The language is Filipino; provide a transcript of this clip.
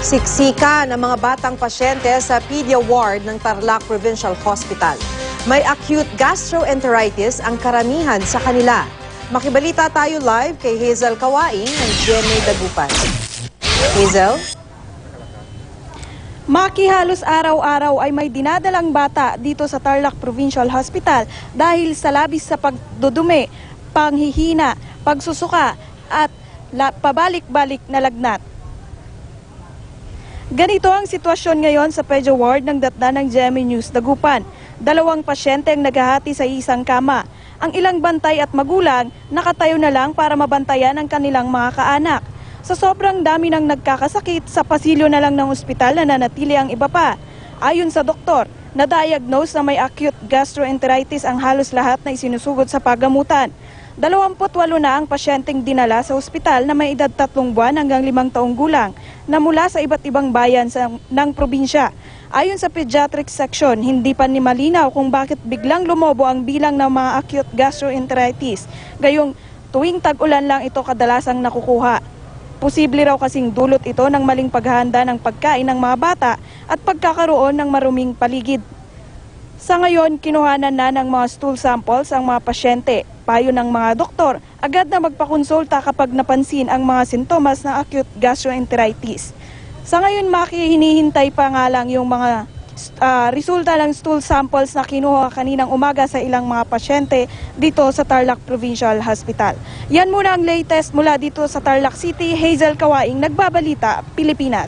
Siksika ng mga batang pasyente sa Pedia Ward ng Tarlac Provincial Hospital. May acute gastroenteritis ang karamihan sa kanila. Makibalita tayo live kay Hazel Kawaing ng GMA Dagupan. Hazel? Maki, halos araw-araw ay may dinadalang bata dito sa Tarlac Provincial Hospital dahil sa labis sa pagdudumi, panghihina, pagsusuka at pabalik-balik na lagnat. Ganito ang sitwasyon ngayon sa Pedia Ward ng datna ng GMA News Dagupan. 2 pasyente ang naghahati sa isang kama. Ang ilang bantay at magulang nakatayo na lang para mabantayan ang kanilang mga kaanak. Sa sobrang dami ng nagkakasakit, sa pasilyo na lang ng ospital na nanatili ang iba pa. Ayon sa doktor, na-diagnose na may acute gastroenteritis ang halos lahat na isinusugod sa pagamutan. 28 na ang pasyenteng dinala sa ospital na may edad 3 buwan hanggang 5 taong gulang na mula sa iba't ibang bayan ng probinsya. Ayon sa pediatric section, hindi pa ni malinaw kung bakit biglang lumobo ang bilang ng mga acute gastroenteritis. Gayong tuwing tag-ulan lang ito kadalasang nakukuha. Posible raw kasing dulot ito ng maling paghahanda ng pagkain ng mga bata at pagkakaroon ng maruming paligid. Sa ngayon, kinuhanan na ng mga stool samples ang mga pasyente. Payo ng mga doktor, agad na magpakonsulta kapag napansin ang mga sintomas ng acute gastroenteritis. Sa ngayon, hinihintay pa nga lang yung mga resulta ng stool samples na kinuha kaninang umaga sa ilang mga pasyente dito sa Tarlac Provincial Hospital. Yan muna ang latest mula dito sa Tarlac City. Hazel Kawaing, Nagbabalita, Pilipinas.